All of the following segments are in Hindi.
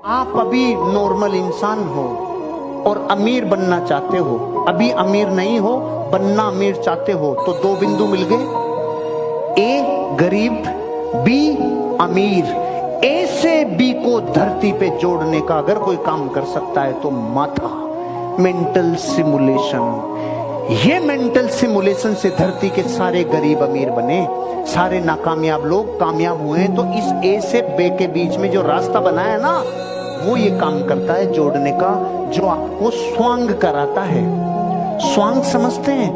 आप अभी नॉर्मल इंसान हो और अमीर बनना चाहते हो, अभी अमीर नहीं हो, बनना अमीर चाहते हो, तो दो बिंदु मिल गए, ए गरीब, बी अमीर। ए से बी को धरती पे जोड़ने का अगर कोई काम कर सकता है तो माथा, मेंटल सिमुलेशन। ये मेंटल सिमुलेशन से धरती के सारे गरीब अमीर बने, सारे नाकामयाब लोग कामयाब हुए। तो इस ए से बी के बीच में जो रास्ता बना है ना, वो ये काम करता है जोड़ने का, जो आपको स्वांग कराता है। स्वांग समझते हैं?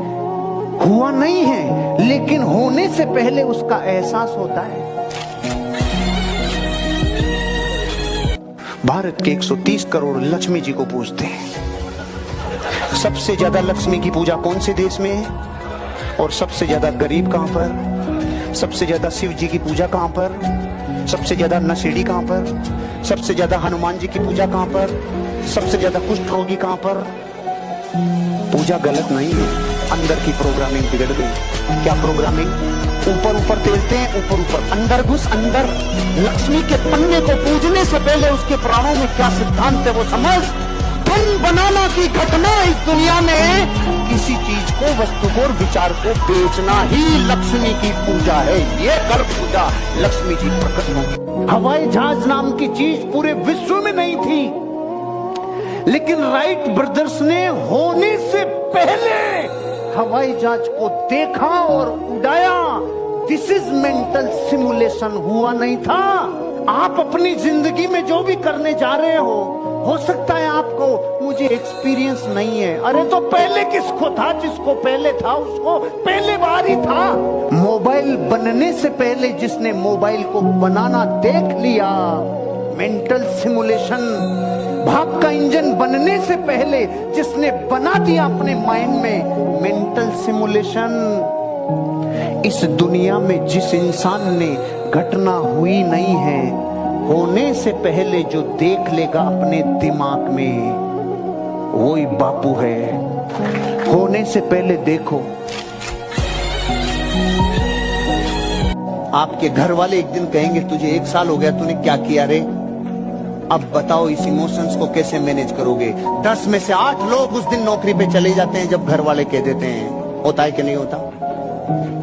हुआ नहीं है लेकिन होने से पहले उसका एहसास होता है। भारत के 130 करोड़ लक्ष्मी जी को पूजते हैं। सबसे ज्यादा लक्ष्मी की पूजा कौन से देश में है? और सबसे ज्यादा गरीब कहां पर? सबसे ज्यादा शिव जी की पूजा कहां पर? सबसे ज्यादा नशेड़ी कहां पर? सबसे ज्यादा हनुमान जी की पूजा कहां पर? सबसे ज्यादा कुष्ठ रोगी कहां पर? पूजा गलत नहीं है, अंदर की प्रोग्रामिंग बिगड़ गई। क्या प्रोग्रामिंग? ऊपर ऊपर तेलते हैं, ऊपर ऊपर, अंदर घुस अंदर। लक्ष्मी के पन्ने को पूजने से पहले उसके प्राणों में क्या सिद्धांत है वो समझ। धन बनाना की घटना इस दुनिया में किसी चीज को, वस्तु को और विचार को बेचना ही लक्ष्मी की पूजा है। ये कर पूजा, लक्ष्मी जी प्रकट होंगे। हवाई जहाज नाम की चीज पूरे विश्व में नहीं थी, लेकिन राइट ब्रदर्स ने होने से पहले हवाई जहाज को देखा और उड़ाया। This is mental simulation. हुआ नहीं था। आप अपनी जिंदगी में जो भी करने जा रहे हो सकता है आपको, मुझे एक्सपीरियंस नहीं है। अरे तो पहले किसको था? जिसको पहले था उसको पहले बार ही था। मोबाइल बनने से पहले जिसने मोबाइल को बनाना देख लिया, मेंटल सिमुलेशन। भाप का इंजन बनने से पहले जिसने बना दिया अपने माइंड में, मेंटल सिमुलेशन। इस दुनिया में जिस इंसान ने घटना हुई नहीं है, होने से पहले जो देख लेगा अपने दिमाग में, वही बापू है। होने से पहले देखो। आपके घर वाले एक दिन कहेंगे तुझे 1 साल हो गया, तूने क्या किया रे? अब बताओ इस इमोशंस को कैसे मैनेज करोगे? 10 में से 8 लोग उस दिन नौकरी पे चले जाते हैं जब घर वाले कह देते हैं। होता है कि नहीं होता?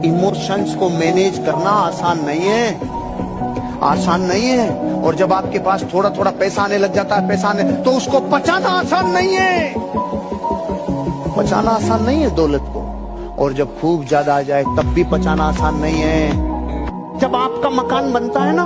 इमोशंस को मैनेज करना आसान नहीं है, आसान नहीं है। और जब आपके पास थोड़ा थोड़ा पैसा आने लग जाता है, पैसा आने, तो उसको पचाना आसान नहीं है। पचाना आसान नहीं है दौलत को। और जब खूब ज्यादा आ जाए तब भी पचाना आसान नहीं है। जब आपका मकान बनता है ना,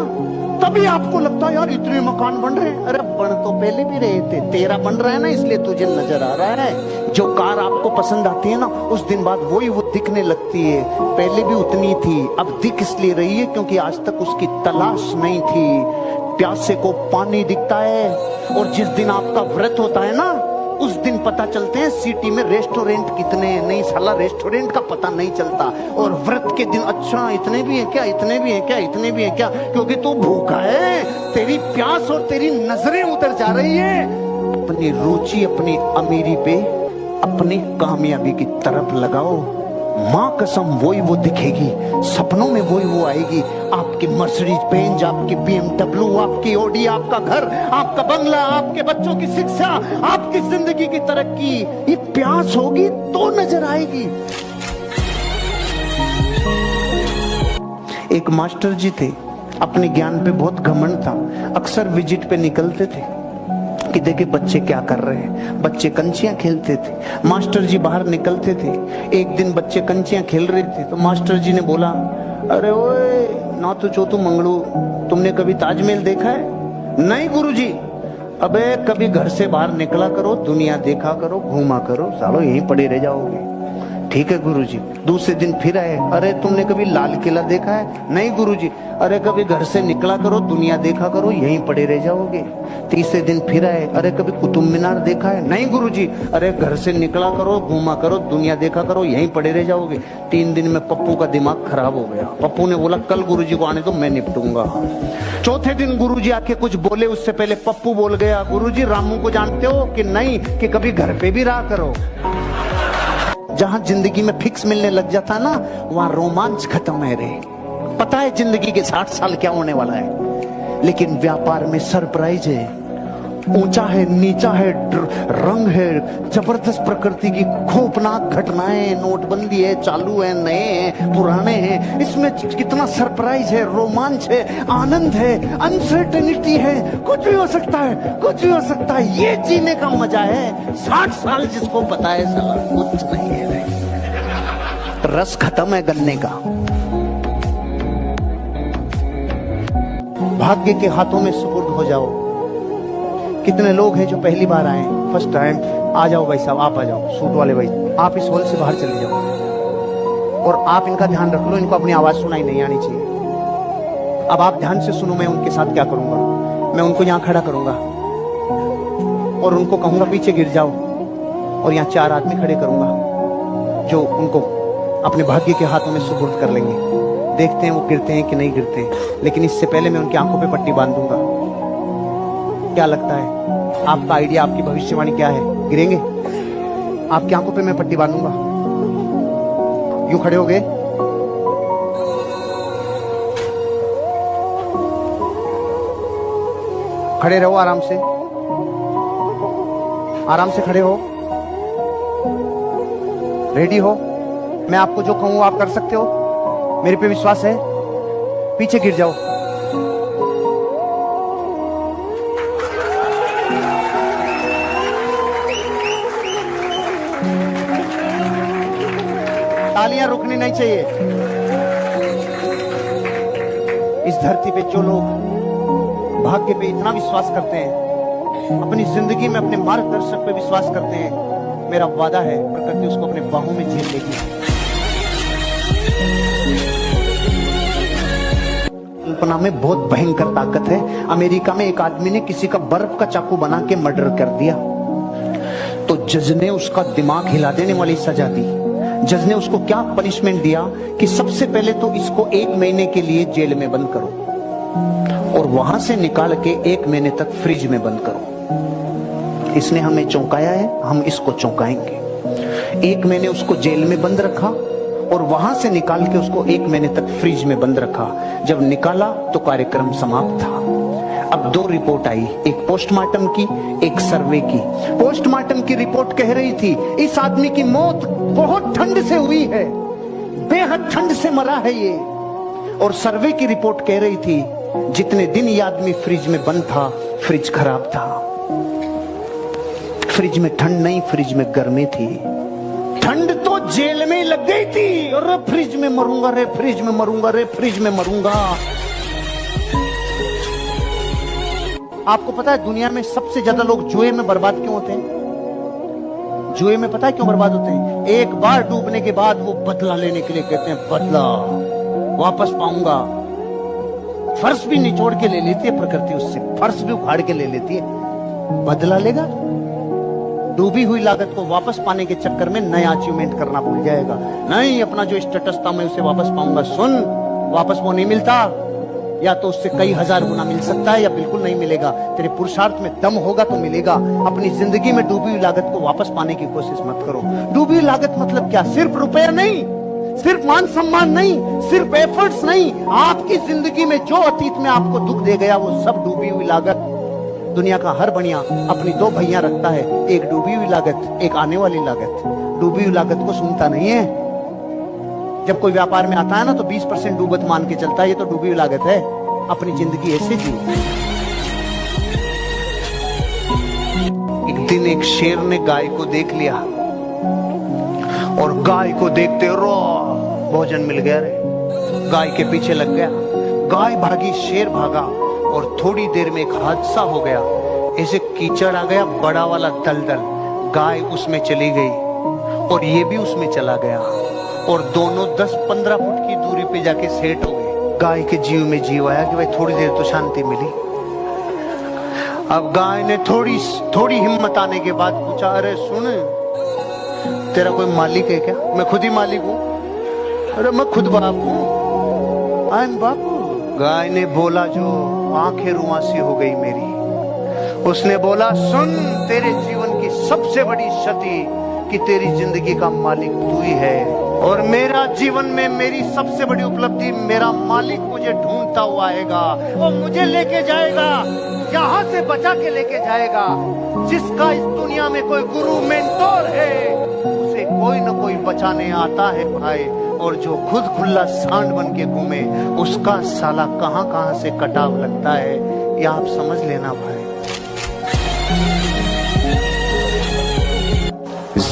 तभी आपको लगता है यार इतने मकान बन रहे हैं। अरे बन तो पहले भी रहे थे, तेरा बन रहा है ना, इसलिए तुझे नजर आ रहा है। जो कार आपको पसंद आती है ना, उस दिन बाद वही वो दिखने लगती है। पहले भी उतनी थी, अब दिख इसलिए रही है क्योंकि आज तक उसकी तलाश नहीं थी। प्यासे को पानी दिखता है। और जिस दिन आपका व्रत होता है ना, उस दिन पता चलते हैं सिटी में रेस्टोरेंट कितने हैं। नहीं साला, रेस्टोरेंट का पता नहीं चलता। और व्रत के दिन अच्छा इतने भी हैं क्या, इतने भी हैं क्या, इतने भी हैं क्या, क्योंकि तू भूखा है। तेरी प्यास और तेरी नजरें उधर जा रही है। अपनी रुचि अपनी अमीरी पे, अपनी कामयाबी की तरफ लगाओ। मां कसम वही वो दिखेगी, सपनों में वही वो आएगी। आपकी मर्सिडीज बेंज, आपकी BMW, आपकी ऑडी, आपका घर, आपका बंगला, आपके बच्चों की शिक्षा, आपकी जिंदगी की तरक्की, ये प्यास होगी तो नजर आएगी। एक मास्टर जी थे, अपने ज्ञान पे बहुत घमंड था। अक्सर विजिट पे निकलते थे कि देखे बच्चे क्या कर रहे हैं। बच्चे कंचियां खेलते थे। मास्टर जी बाहर निकलते थे। एक दिन बच्चे कंचियां खेल रहे थे तो मास्टर जी ने बोला, अरे ओए नाथू चोतू मंगलू, तुमने कभी ताजमहल देखा है? नहीं गुरुजी। अबे कभी घर से बाहर निकला करो, दुनिया देखा करो, घूमा करो, सालो यहीं पड़े रह जाओगे। ठीक है गुरुजी। दूसरे दिन फिर आए, अरे तुमने कभी लाल किला देखा है? नहीं गुरुजी। अरे कभी घर से निकला करो, दुनिया देखा करो, यहीं पड़े रह जाओगे। तीसरे दिन फिर आए, अरे कभी कुतुब मीनार देखा है? नहीं गुरुजी। अरे घर से निकला करो, घूमा करो, दुनिया देखा करो, यहीं पड़े रह जाओगे। 3 दिन में पप्पू का दिमाग खराब हो गया। पप्पू ने बोला कल गुरुजी को आने दो, मैं निपटूंगा। चौथे दिन गुरुजी आके कुछ बोले उससे पहले पप्पू बोल गया, गुरुजी रामू को जानते हो कि नहीं, कि कभी घर पे भी रहा करो। जहां जिंदगी में फिक्स मिलने लग जाता ना, वहां रोमांच खत्म है रे। पता है जिंदगी के 60 साल क्या होने वाला है, लेकिन व्यापार में सरप्राइज है। ऊंचा है, नीचा है, रंग है, जबरदस्त प्रकृति की खौफनाक घटनाएं, नोटबंदी है, चालू है, नए हैं, पुराने हैं, इसमें कितना सरप्राइज है, रोमांच है, आनंद है, अनसर्टेनिटी है, कुछ भी हो सकता है, कुछ भी हो सकता है। ये जीने का मजा है। 60 साल जिसको पता है साला कुछ नहीं है, रस खत्म है गन्ने का। भाग्य के हाथों में सुपुर्द हो जाओ। कितने लोग हैं जो पहली बार आए, फर्स्ट टाइम। आ जाओ भाई साहब, आप आ जाओ, सूट वाले भाई, आप इस हॉल से बाहर चले जाओ और आप इनका ध्यान रख लो, इनको अपनी आवाज सुनाई नहीं आनी चाहिए। अब आप ध्यान से सुनो, मैं उनके साथ क्या करूंगा। मैं उनको यहाँ खड़ा करूंगा और उनको कहूंगा पीछे गिर जाओ, और यहाँ 4 आदमी खड़े करूंगा जो उनको अपने भाग्य के हाथों में सुपुर्द कर लेंगे। देखते हैं वो गिरते हैं कि नहीं गिरते, लेकिन इससे पहले मैं उनकी आंखों पे पट्टी बांध दूंगा। क्या लगता है, आपका आइडिया, आपकी भविष्यवाणी क्या है? गिरेंगे? आपकी आंखों पे मैं पट्टी बांधूंगा, यूं खड़े हो गए, खड़े रहो, आराम से, आराम से खड़े हो, रेडी हो। मैं आपको जो कहूं आप कर सकते हो, मेरे पे विश्वास है। पीछे गिर जाओ। तालियां रुकनी नहीं चाहिए। इस धरती पे जो लोग भाग्य पे इतना विश्वास करते हैं, अपनी जिंदगी में अपने मार्गदर्शक पे विश्वास करते हैं, मेरा वादा है प्रकृति उसको अपने बाहों में झेल लेगी। कल्पना में बहुत भयंकर ताकत है। अमेरिका में एक आदमी ने किसी का बर्फ का चाकू बना के मर्डर कर दिया, तो जज ने उसका दिमाग हिला देने वाली सजा दी। जज ने उसको क्या पनिशमेंट दिया कि सबसे पहले तो इसको 1 महीने के लिए जेल में बंद करो और वहां से निकाल के 1 महीने तक फ्रिज में बंद करो। इसने हमें चौंकाया है, हम इसको चौंकाएंगे। 1 महीने उसको जेल में बंद रखा और वहां से निकाल के उसको 1 महीने तक फ्रिज में बंद रखा। जब निकाला तो कार्यक्रम समाप्त था। अब 2 रिपोर्ट आई, एक पोस्टमार्टम की, एक सर्वे की। पोस्टमार्टम की रिपोर्ट कह रही थी इस आदमी की मौत बहुत ठंड से हुई है, बेहद ठंड से मरा है ये। और सर्वे की रिपोर्ट कह रही थी जितने दिन ये आदमी फ्रिज में बंद था, फ्रिज खराब था। फ्रिज में ठंड नहीं, फ्रिज में गर्मी थी। ठंड तो जेल में लग गई थी, और फ्रिज में मरूंगा रे, फ्रिज में मरूंगा रे, फ्रिज में मरूंगा। आपको पता है दुनिया में सबसे ज्यादा लोग जुए में बर्बाद क्यों होते हैं? जुए में पता है क्यों बर्बाद होते हैं? एक बार डूबने के बाद वो बदला लेने के लिए कहते हैं, बदला वापस पाऊंगा। फर्श भी निचोड़ के ले लेती है प्रकृति, उससे फर्श भी उखाड़ के ले लेती है। बदला लेगा, डूबी हुई लागत को वापस पाने के चक्कर में नया अचीवमेंट करना भूल जाएगा। नहीं, अपना जो स्टेटस था मैं उसे वापस पाऊंगा। सुन, वापस वो नहीं मिलता, या तो उससे कई हजार गुना मिल सकता है या बिल्कुल नहीं मिलेगा। तेरे पुरुषार्थ में दम होगा तो मिलेगा। अपनी जिंदगी में डूबी हुई लागत को वापस पाने की कोशिश मत करो। डूबी हुई लागत मतलब क्या? सिर्फ रुपया नहीं, सिर्फ मान सम्मान नहीं, सिर्फ एफर्ट्स नहीं। आपकी जिंदगी में जो अतीत में आपको दुख दे गया वो सब डूबी हुई लागत। दुनिया का हर बढ़िया अपनी 2 भैया रखता है, एक डूबी हुई लागत, एक आने वाली लागत। डूबी हुई लागत को सुनता नहीं है। जब कोई व्यापार में आता है ना तो 20% डूबत मान के चलता है, ये तो डूबी हुई लागत है। अपनी जिंदगी ऐसे जी। एक दिन एक शेर ने गाय को देख लिया और गाय को देखते रो, भोजन मिल गया रे। गाय के पीछे लग गया, गाय भागी, शेर भागा, और थोड़ी देर में एक हादसा हो गया। ऐसे कीचड़ आ गया, बड़ा वाला दलदल। गाय उसमें चली गई और ये भी उसमें चला गया, और दोनों 10-15 फुट की दूरी पे जाके सेट हो गए। गाय के जीव में जीव आया कि भाई थोड़ी देर तो शांति मिली। अब गाय ने थोड़ी हिम्मत आने के बाद पूछा, अरे सुन, तेरा कोई मालिक है क्या? मैं खुद ही मालिक हूं। अरे मैं खुद बाप हूं, आई एम बापू। गाय ने बोला, जो आंखें रुआंसी हो गई मेरी। उसने बोला, सुन, तेरे जीवन की सबसे बड़ी क्षति कि तेरी जिंदगी का मालिक तू ही है, और मेरा जीवन में मेरी सबसे बड़ी उपलब्धि, मेरा मालिक मुझे ढूंढता हुआ आएगा, वो मुझे लेके जाएगा। यहाँ से बचा के लेके जाएगा। जिसका इस दुनिया में कोई गुरु मेंटोर है, उसे कोई न कोई बचाने आता है भाई। और जो खुद खुला सांड बन के घूमे, उसका साला कहां कहां से कटाव लगता है, ये आप समझ लेना भाई।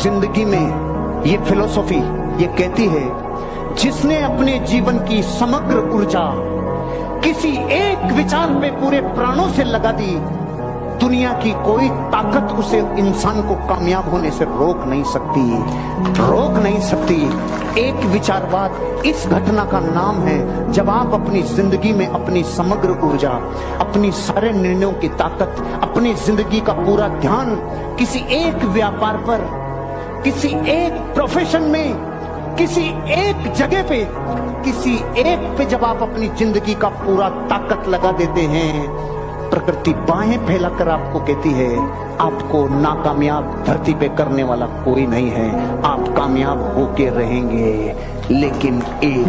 जिंदगी में ये फिलॉसफी ये कहती है, जिसने अपने जीवन की समग्र ऊर्जा किसी एक विचार पे पूरे प्राणों से लगा दी, दुनिया की कोई ताकत उसे इंसान को कामयाब होने से रोक नहीं सकती। एक विचारवाद इस घटना का नाम है, जब आप अपनी जिंदगी में अपनी समग्र ऊर्जा, अपनी सारे निर्णयों की ताकत, अपनी जिंदगी का पूरा ध्यान किसी एक व्यापार पर, किसी एक प्रोफेशन में, किसी एक जगह पे, किसी एक पे जब आप अपनी जिंदगी का पूरा ताकत लगा देते हैं, प्रकृति बाहें फैलाकर आपको कहती है, आपको नाकामयाब धरती पे करने वाला कोई नहीं है। आप कामयाब होके रहेंगे, लेकिन एक